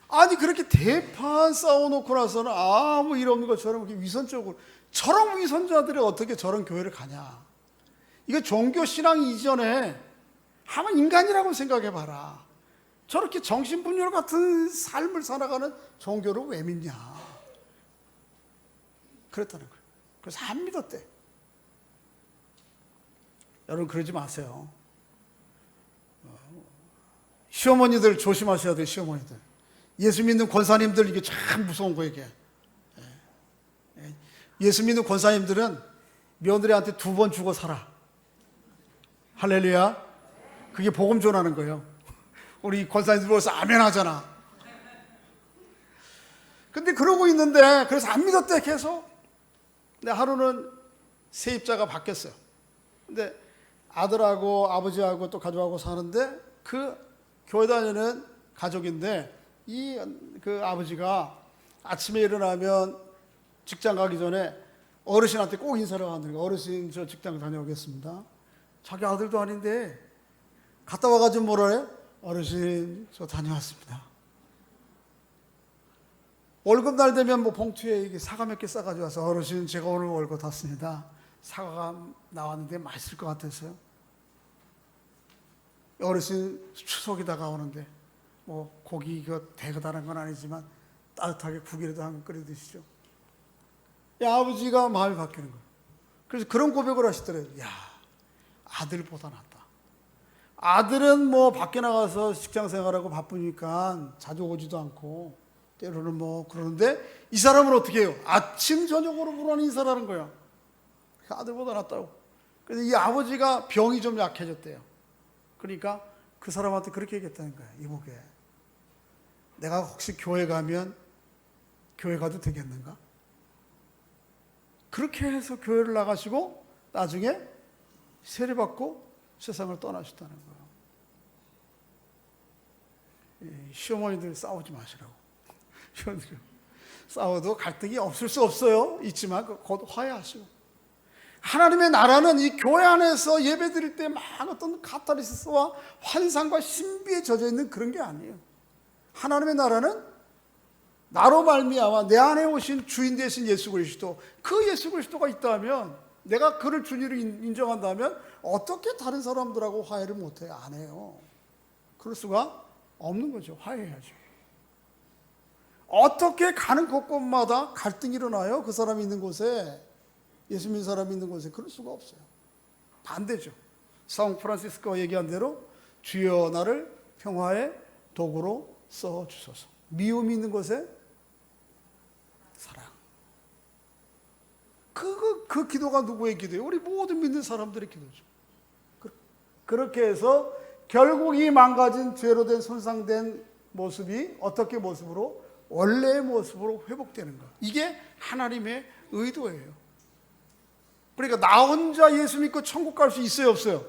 아니 그렇게 대판 싸워놓고 나서는 아무 일 없는 것처럼 이렇게 위선적으로, 저런 위선자들이 어떻게 저런 교회를 가냐. 이거 종교 신앙 이전에 한번 인간이라고 생각해봐라. 저렇게 정신분열 같은 삶을 살아가는 종교를 왜 믿냐. 그랬다는 거예요. 그래서 안 믿었대. 여러분 그러지 마세요. 시어머니들 조심하셔야 돼요. 시어머니들, 예수 믿는 권사님들, 이게 참 무서운 거예요. 이게 예수 믿는 권사님들은 며느리한테 2번 주고 살아. 할렐루야. 그게 복음 전하는 거예요. 우리 권사님들 벌써 아멘 하잖아. 근데 그러고 있는데, 그래서 안 믿었대 계속. 근데 하루는 세입자가 바뀌었어요. 근데 아들하고 아버지하고 또 가족하고 사는데, 그 교회 다니는 가족인데, 그 아버지가 아침에 일어나면 직장 가기 전에 어르신한테 꼭 인사를 하는 거예요. 어르신, 저 직장 다녀오겠습니다. 자기 아들도 아닌데 갔다 와가지고 뭐라 해요? 어르신, 저 다녀왔습니다. 월급날 되면 뭐 봉투에 이게 사과 몇 개 싸가지고 와서, 어르신, 제가 오늘 월급 탔습니다. 사과가 나왔는데 맛있을 것 같아서요. 어르신, 추석이 다가오는데 뭐 고기 이거 대거다란 건 아니지만 따뜻하게 국이라도 한번 끓여 드시죠. 아버지가 마음이 바뀌는 거예요. 그래서 그런 고백을 하시더래요. 야, 아들보다 낫다. 아들은 뭐 밖에 나가서 직장 생활하고 바쁘니까 자주 오지도 않고 때로는 뭐 그러는데, 이 사람은 어떻게 해요? 아침 저녁으로 물어는 인사를 거야. 아들보다 낫다고. 그래서 이 아버지가 병이 좀 약해졌대요. 그러니까 그 사람한테 그렇게 얘기했다는 거야. 이보게, 내가 혹시 교회 가면 교회 가도 되겠는가? 그렇게 해서 교회를 나가시고 나중에 세례받고 세상을 떠나셨다는 거예요. 시어머니들 싸우지 마시라고. 시어머니들 싸워도 갈등이 없을 수 없어요. 있지만 곧 화해하시고. 하나님의 나라는 이 교회 안에서 예배 드릴 때 막 어떤 카타르시스와 환상과 신비에 젖어 있는 그런 게 아니에요. 하나님의 나라는 나로 말미암아 내 안에 오신 주인 되신 예수 그리스도, 그 예수 그리스도가 있다면, 내가 그를 주님으로 인정한다면 어떻게 다른 사람들하고 화해를 못해요? 안 해요. 그럴 수가 없는 거죠. 화해해야죠. 어떻게 가는 곳곳마다 갈등이 일어나요? 그 사람이 있는 곳에, 예수 믿는 사람이 있는 곳에. 그럴 수가 없어요. 반대죠. 상 프란시스코가 얘기한 대로, 주여 나를 평화의 도구로 써주소서. 미움이 있는 곳에 사랑. 그 기도가 누구의 기도예요? 우리 모든 믿는 사람들의 기도죠. 그렇게 해서 결국 이 망가진, 죄로 된, 손상된 모습이 어떻게 모습으로? 원래의 모습으로 회복되는 것. 이게 하나님의 의도예요. 그러니까 나 혼자 예수 믿고 천국 갈 수 있어요, 없어요?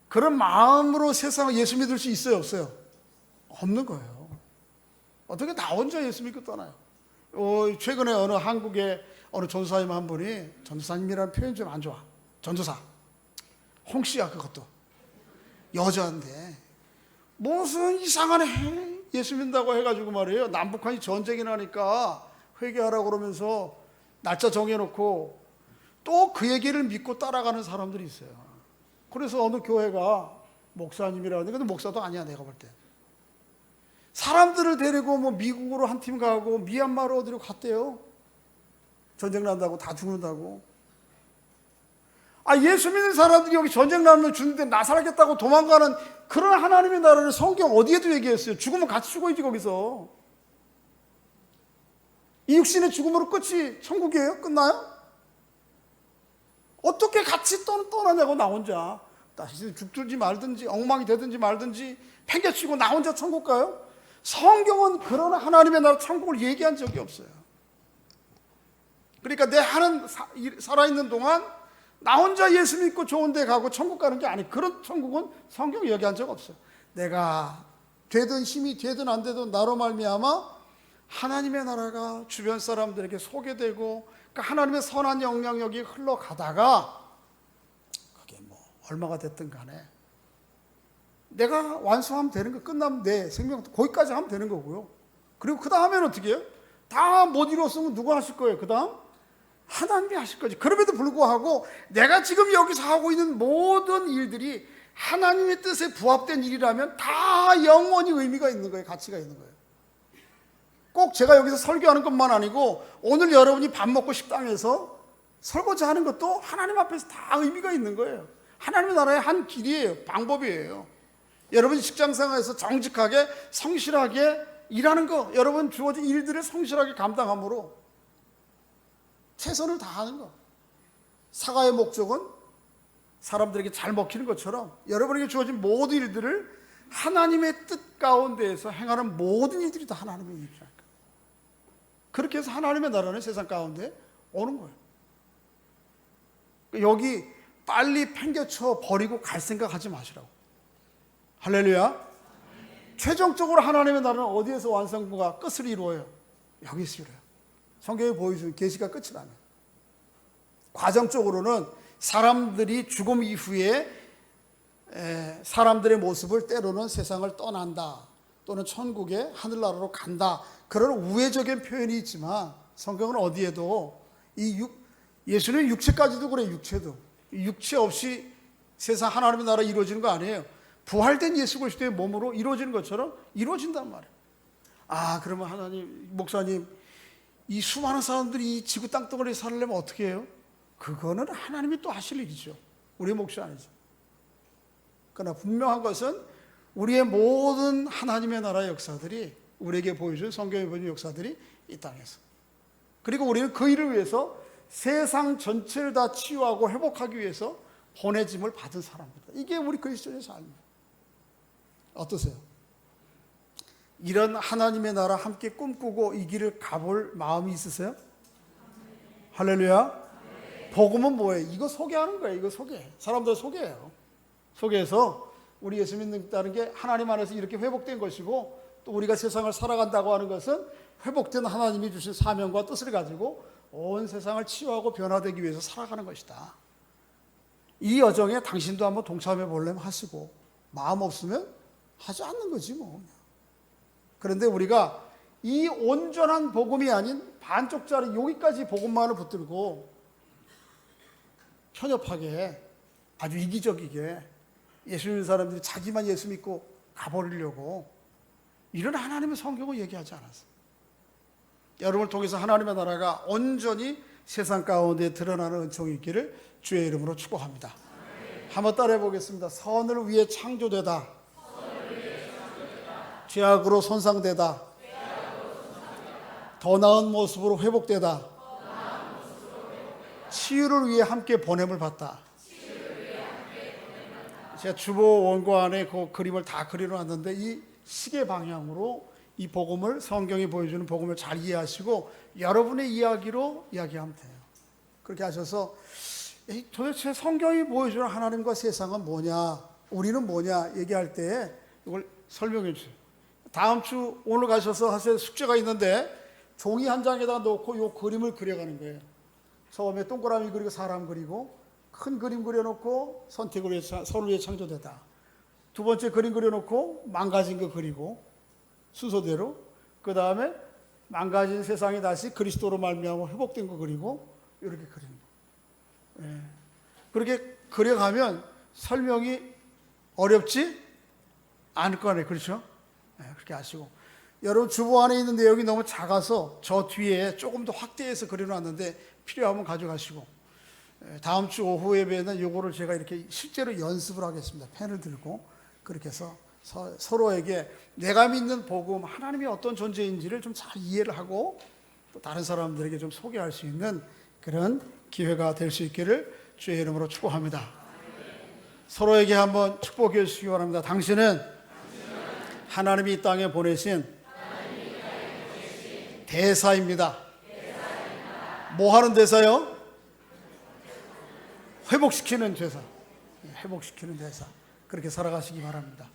그런 마음으로 세상을 예수 믿을 수 있어요, 없어요? 없는 거예요. 어떻게 나 혼자 예수 믿고 떠나요? 최근에 어느 한국의 어느 전도사님 한 분이, 전도사님이라는 표현이 좀 안 좋아. 전도사. 홍씨야, 그것도. 여자인데 무슨 이상한 예수 믿는다고 해가지고 말이에요. 남북한이 전쟁이 나니까 회개하라고 그러면서 날짜 정해놓고 또 그 얘기를 믿고 따라가는 사람들이 있어요. 그래서 어느 교회가 목사님이라는데, 근데 목사도 아니야, 내가 볼 때. 사람들을 데리고 뭐 미국으로 한 팀 가고 미얀마로 어디로 갔대요. 전쟁 난다고, 다 죽는다고. 예수 믿는 사람들이 여기 전쟁 나면 죽는데 나 살겠다고 도망가는 그런 하나님의 나라를 성경 어디에도 얘기했어요. 죽으면 같이 죽어야지, 거기서. 이 육신의 죽음으로 끝이 천국이에요? 끝나요? 어떻게 같이 떠나냐고, 나 혼자. 다시 죽든지 말든지, 엉망이 되든지 말든지 팽개치고 나 혼자 천국 가요? 성경은 그런 하나님의 나라 천국을 얘기한 적이 없어요. 그러니까 내 살아있는 동안 나 혼자 예수 믿고 좋은 데 가고 천국 가는 게 아니에요. 그런 천국은 성경이 얘기한 적 없어요. 내가 되든 힘이 되든 안 되든 나로 말미암아 하나님의 나라가 주변 사람들에게 소개되고, 그러니까 하나님의 선한 영향력이 흘러가다가 그게 뭐 얼마가 됐든 간에 내가 완수하면 되는 거, 끝나면 내 생명 거기까지 하면 되는 거고요. 그리고 그 다음에는 어떻게 해요? 다 못 이뤘으면 누가 하실 거예요? 그 다음 하나님이 하실 거지. 그럼에도 불구하고 내가 지금 여기서 하고 있는 모든 일들이 하나님의 뜻에 부합된 일이라면 다 영원히 의미가 있는 거예요. 가치가 있는 거예요. 꼭 제가 여기서 설교하는 것만 아니고 오늘 여러분이 밥 먹고 식당에서 설거지하는 것도 하나님 앞에서 다 의미가 있는 거예요. 하나님의 나라의 한 길이에요. 방법이에요. 여러분이 직장생활에서 정직하게 성실하게 일하는 거, 여러분 주어진 일들을 성실하게 감당함으로 최선을 다하는 거. 사과의 목적은 사람들에게 잘 먹히는 것처럼 여러분에게 주어진 모든 일들을 하나님의 뜻 가운데에서 행하는 모든 일들이 다 하나님의 일이랄까. 그렇게 해서 하나님의 나라는 세상 가운데 오는 거예요. 여기 빨리 팽개쳐 버리고 갈 생각하지 마시라고. 할렐루야. 최종적으로 하나님의 나라는 어디에서 완성과 끝을 이루어요? 여기서 이루어요. 성경이 보여주는 계시가 끝이 나면. 과정적으로는 사람들이 죽음 이후에 사람들의 모습을 때로는 세상을 떠난다, 또는 천국의 하늘나라로 간다, 그런 우회적인 표현이 있지만 성경은 어디에도 예수는 육체까지도 그래요. 육체 없이 세상 하나님의 나라 이루어지는 거 아니에요. 부활된 예수 그리스도의 몸으로 이루어지는 것처럼 이루어진단 말이에요. 그러면 하나님, 목사님, 이 수많은 사람들이 이 지구 땅덩어리에 살려면 어떻게 해요? 그거는 하나님이 또 하실 일이죠. 우리의 몫이 아니죠. 그러나 분명한 것은 우리의 모든 하나님의 나라의 역사들이, 우리에게 보여준 성경에 보여준 역사들이 이 땅에서, 그리고 우리는 그 일을 위해서 세상 전체를 다 치유하고 회복하기 위해서 보내짐을 받은 사람입니다. 이게 우리 그리스도인의 삶이에요. 어떠세요? 이런 하나님의 나라 함께 꿈꾸고 이 길을 가볼 마음이 있으세요? 할렐루야. 복음은 뭐예요? 이거 소개하는 거예요. 이거 사람들 소개해요. 소개해서 우리 예수 믿는다는 게 하나님 안에서 이렇게 회복된 것이고, 또 우리가 세상을 살아간다고 하는 것은 회복된 하나님이 주신 사명과 뜻을 가지고 온 세상을 치유하고 변화되기 위해서 살아가는 것이다. 이 여정에 당신도 한번 동참해 보려면 하시고, 마음 없으면 하지 않는 거지 뭐. 그런데 우리가 이 온전한 복음이 아닌 반쪽짜리 여기까지 복음만을 붙들고 편협하게, 아주 이기적이게 예수 믿는 사람들이 자기만 예수 믿고 가버리려고, 이런 하나님의 성경을 얘기하지 않았어요. 여러분을 통해서 하나님의 나라가 온전히 세상 가운데 드러나는 은총이 있기를 주의 이름으로 축복합니다. 한번 따라해 보겠습니다. 선을 위해 창조되다. 죄악으로 손상되다. 더 나은 모습으로 회복되다. 치유를 위해 함께 보냄을 받다. 제가 주보 원고 안에 그 그림을 다 그려놨는데, 이 시계 방향으로 이 복음을, 성경이 보여주는 복음을 잘 이해하시고 여러분의 이야기로 이야기하면 돼요. 그렇게 하셔서 도대체 성경이 보여주는 하나님과 세상은 뭐냐, 우리는 뭐냐 얘기할 때 이걸 설명해 주세요. 다음 주 오늘 가셔서 하실 숙제가 있는데 종이 한 장에다 놓고 이 그림을 그려가는 거예요. 처음에 동그라미 그리고 사람 그리고 큰 그림 그려놓고 선을 위해 창조되다. 두 번째 그림 그려놓고 망가진 거 그리고 순서대로, 그 다음에 망가진 세상이 다시 그리스도로 말미암아 회복된 거 그리고 이렇게 그리는 거예요. 그렇게 그려가면 설명이 어렵지 않을 거 아니에요. 그렇죠? 그렇게 하시고, 여러분 주보 안에 있는 내용이 너무 작아서 저 뒤에 조금 더 확대해서 그려놨는데 필요하면 가져가시고, 다음 주 오후 예배에는 이거를 제가 이렇게 실제로 연습을 하겠습니다. 펜을 들고 그렇게 해서 서로에게 내가 믿는 복음, 하나님이 어떤 존재인지를 좀 잘 이해를 하고 또 다른 사람들에게 좀 소개할 수 있는 그런 기회가 될 수 있기를 주의 이름으로 축복합니다. 서로에게 한번 축복해 주시기 바랍니다. 당신은 하나님이 이 땅에 보내신 대사입니다. 뭐 하는 대사요? 회복시키는 대사. 회복시키는 대사. 그렇게 살아가시기 바랍니다.